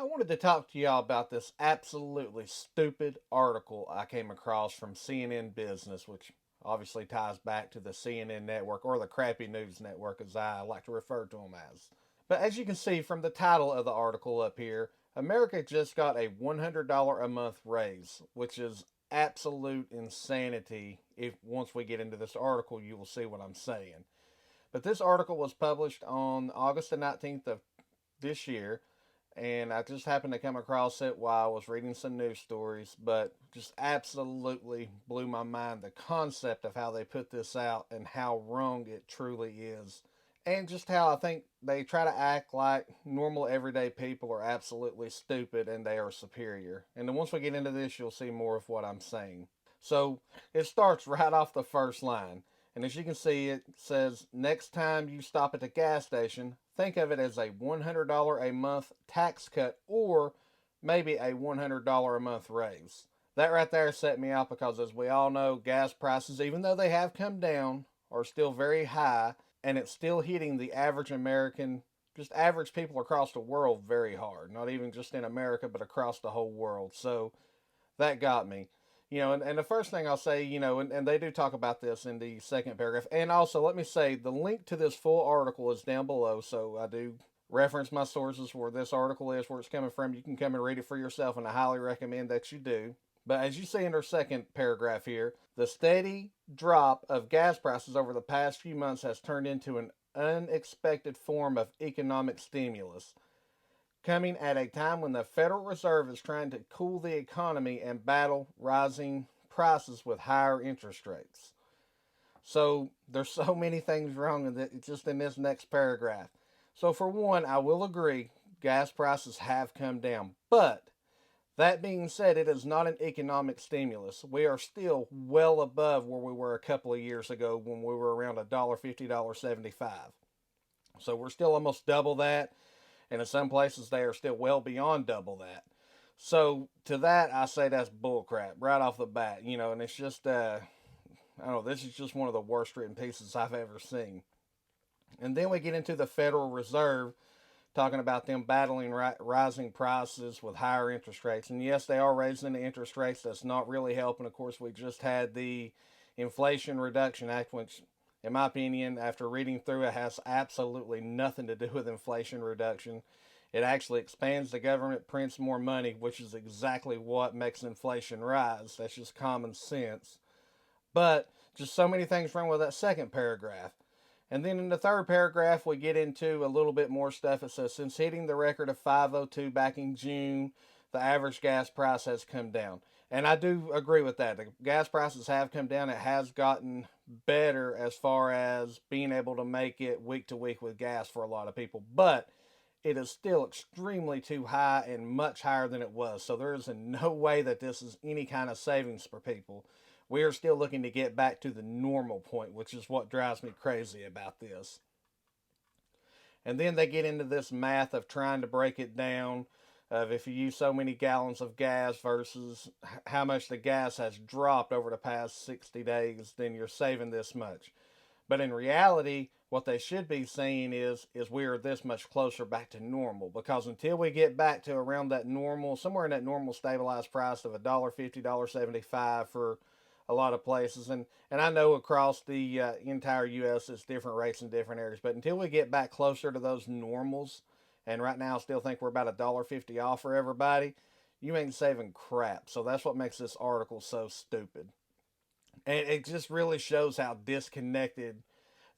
wanted to talk to y'all about this absolutely stupid article I came across from CNN Business, which obviously ties back to the CNN network, or the crappy news network as I like to refer to them as. But as you can see from the title of the article up here, America just got a $100 a month raise, which is absolute insanity. If once we get into this article, you will see what I'm saying. But this article was published on August the 19th of this year, and I just happened to come across it while I was reading some news stories, but just absolutely blew my mind the concept of how they put this out and how wrong it truly is. And just how I think they try to act like normal everyday people are absolutely stupid and they are superior. And then once we get into this, you'll see more of what I'm saying. So it starts right off the first line. And as you can see, it says, next time you stop at the gas station, think of it as a $100 a month tax cut or maybe a $100 a month raise. That right there set me off because, as we all know, gas prices, even though they have come down, are still very high, and it's still hitting the average American, just average people across the world, very hard. Not even just in America, but across the whole world. So that got me. And the first thing I'll say, and they do talk about this in the second paragraph. And also, let me say, the link to this full article is down below. So I do reference my sources where this article is, where it's coming from. You can come and read it for yourself, and I highly recommend that you do. But as you see in our second paragraph here, the steady drop of gas prices over the past few months has turned into an unexpected form of economic stimulus, coming at a time when the Federal Reserve is trying to cool the economy and battle rising prices with higher interest rates. So there's so many things wrong in just in this next paragraph. So for one, I will agree gas prices have come down, but that being said, it is not an economic stimulus. We are still well above where we were a couple of years ago when we were around $1.50, $1.75. So we're still almost double that, and in some places they are still well beyond double that. So to that, I say that's bullcrap right off the bat, and it's just, I don't know, this is just one of the worst written pieces I've ever seen. And then we get into the Federal Reserve talking about them battling rising prices with higher interest rates. And yes, they are raising the interest rates. That's not really helping. Of course, we just had the Inflation Reduction Act, which, in my opinion, after reading through it, has absolutely nothing to do with inflation reduction. It actually expands the government, prints more money, which is exactly what makes inflation rise. That's just common sense. But just so many things wrong with that second paragraph. And then in the third paragraph, we get into a little bit more stuff. It says, since hitting the record of 502 back in June, the average gas price has come down. And I do agree with that. The gas prices have come down. It has gotten better as far as being able to make it week to week with gas for a lot of people. But it is still extremely too high and much higher than it was. So there is in no way that this is any kind of savings for people. We are still looking to get back to the normal point, which is what drives me crazy about this. And then they get into this math of trying to break it down of if you use so many gallons of gas versus how much the gas has dropped over the past 60 days, then you're saving this much. But in reality, what they should be saying is we are this much closer back to normal, because until we get back to around that normal, somewhere in that normal stabilized price of $1.50, $1.75 for a lot of places, and I know across the entire U.S. it's different rates in different areas, but until we get back closer to those normals, and right now I still think we're about $1.50 off for everybody, you ain't saving crap. So that's what makes this article so stupid. And it just really shows how disconnected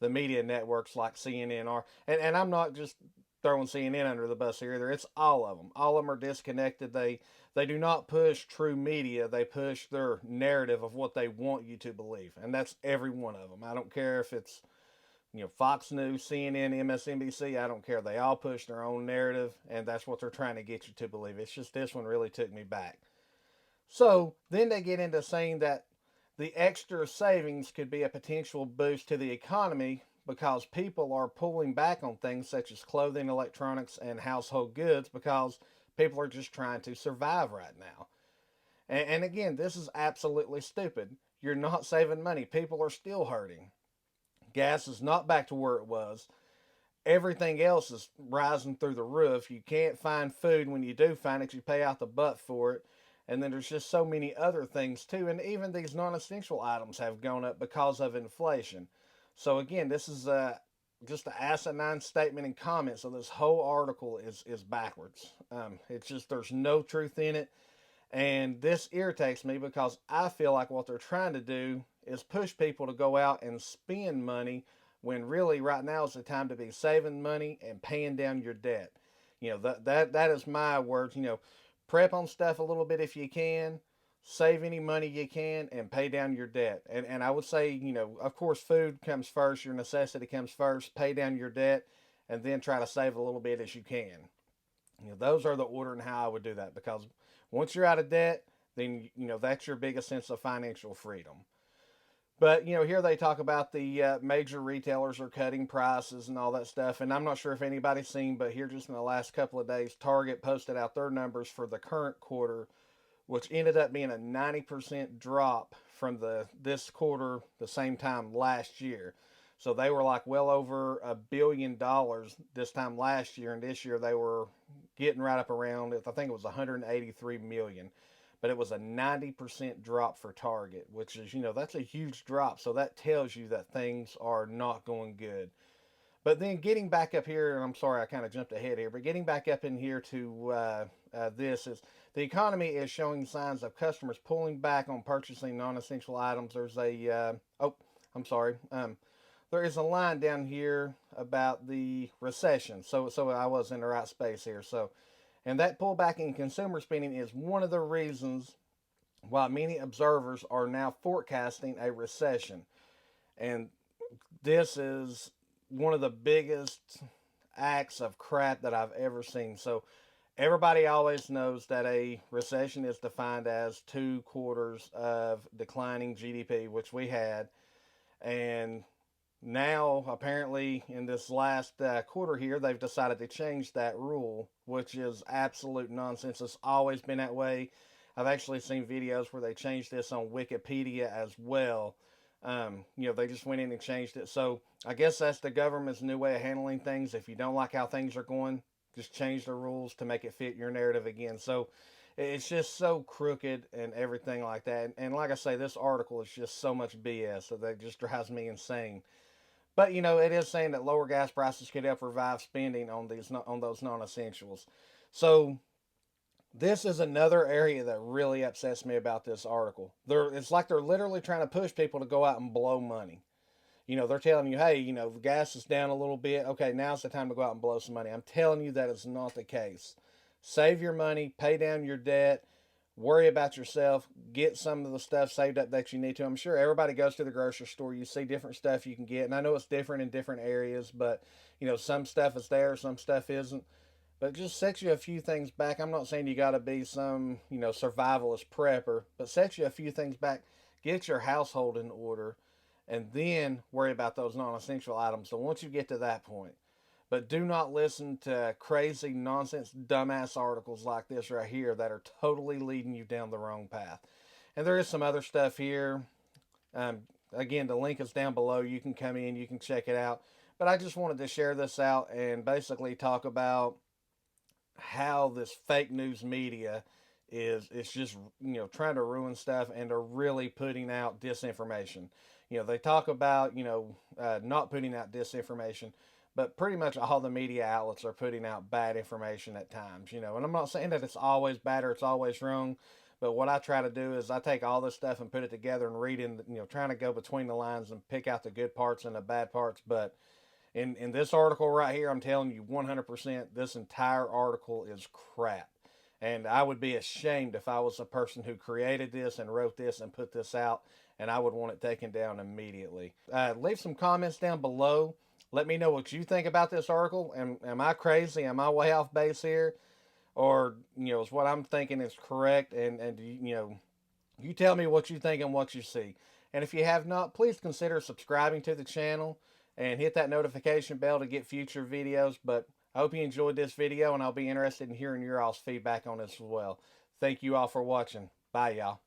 the media networks like CNN are. And I'm not just throwing CNN under the bus here either. It's all of them. All of them are disconnected. They do not push true media. They push their narrative of what they want you to believe, and that's every one of them. I don't care if it's Fox News, CNN, MSNBC. I don't care. They all push their own narrative, and that's what they're trying to get you to believe. It's just this one really took me back. So then they get into saying that the extra savings could be a potential boost to the economy because people are pulling back on things such as clothing, electronics, and household goods because people are just trying to survive right now. And again, this is absolutely stupid. You're not saving money. People are still hurting. Gas is not back to where it was. everything else is rising through the roof. You can't find food. When you do find it, you pay out the butt for it. And then there's just so many other things too. And even these non essential items have gone up because of inflation. So, again, this is just an asinine statement and comment. So, this whole article is backwards. It's just, there's no truth in it. And this irritates me because I feel like what they're trying to do is push people to go out and spend money when really right now is the time to be saving money and paying down your debt. That is my words. Prep on stuff a little bit if you can, save any money you can, and pay down your debt. And I would say, of course, food comes first, your necessity comes first, pay down your debt, and then try to save a little bit as you can. Those are the order and how I would do that, because once you're out of debt, then that's your biggest sense of financial freedom. But here they talk about the major retailers are cutting prices and all that stuff. And I'm not sure if anybody's seen, but here just in the last couple of days, Target posted out their numbers for the current quarter, which ended up being a 90% drop from this quarter the same time last year. So they were like well over $1 billion this time last year, and this year they were getting right up around, I think it was 183 million. But it was a 90% drop for Target, which is, that's a huge drop. So that tells you that things are not going good. But then getting back up here, and I'm sorry I kind of jumped ahead here, but getting back up in here to this is the economy is showing signs of customers pulling back on purchasing non-essential items. There's I'm sorry. There is a line down here about the recession. So I was in the right space here. And that pullback in consumer spending is one of the reasons why many observers are now forecasting a recession. And this is one of the biggest acts of crap that I've ever seen. So everybody always knows that a recession is defined as 2 quarters of declining GDP, which we had. And now, apparently, in this last quarter here, they've decided to change that rule, which is absolute nonsense. It's always been that way. I've actually seen videos where they changed this on Wikipedia as well. They just went in and changed it. So I guess that's the government's new way of handling things. If you don't like how things are going, just change the rules to make it fit your narrative again. So it's just so crooked and everything like that. And like I say, this article is just so much BS that just drives me insane. But it is saying that lower gas prices could help revive spending on those non-essentials. So this is another area that really upsets me about this article. It's like they're literally trying to push people to go out and blow money. They're telling you, hey, the gas is down a little bit. Okay, now's the time to go out and blow some money. I'm telling you that is not the case. Save your money, pay down your debt, worry about yourself, get some of the stuff saved up that you need to. I'm sure everybody goes to the grocery store, you see different stuff you can get, and I know it's different in different areas, but some stuff is there, some stuff isn't. But just set you a few things back. I'm not saying you got to be some survivalist prepper, but set you a few things back, get your household in order, and then worry about those non-essential items. So once you get to that point, but do not listen to crazy nonsense dumbass articles like this right here that are totally leading you down the wrong path. And there is some other stuff here. Again, the link is down below. You can come in, you can check it out. But I just wanted to share this out and basically talk about how this fake news media is it's just trying to ruin stuff, and they're really putting out disinformation. They talk about not putting out disinformation, but pretty much all the media outlets are putting out bad information at times. And I'm not saying that it's always bad or it's always wrong, but what I try to do is I take all this stuff and put it together and read in, trying to go between the lines and pick out the good parts and the bad parts. But in this article right here, I'm telling you 100%, this entire article is crap. And I would be ashamed if I was the person who created this and wrote this and put this out, and I would want it taken down immediately. Leave some comments down below. Let me know what you think about this article. Am I crazy? Am I way off base here? Or, is what I'm thinking is correct? And you tell me what you think and what you see. And if you have not, please consider subscribing to the channel and hit that notification bell to get future videos. But I hope you enjoyed this video, and I'll be interested in hearing your all's feedback on this as well. Thank you all for watching. Bye, y'all.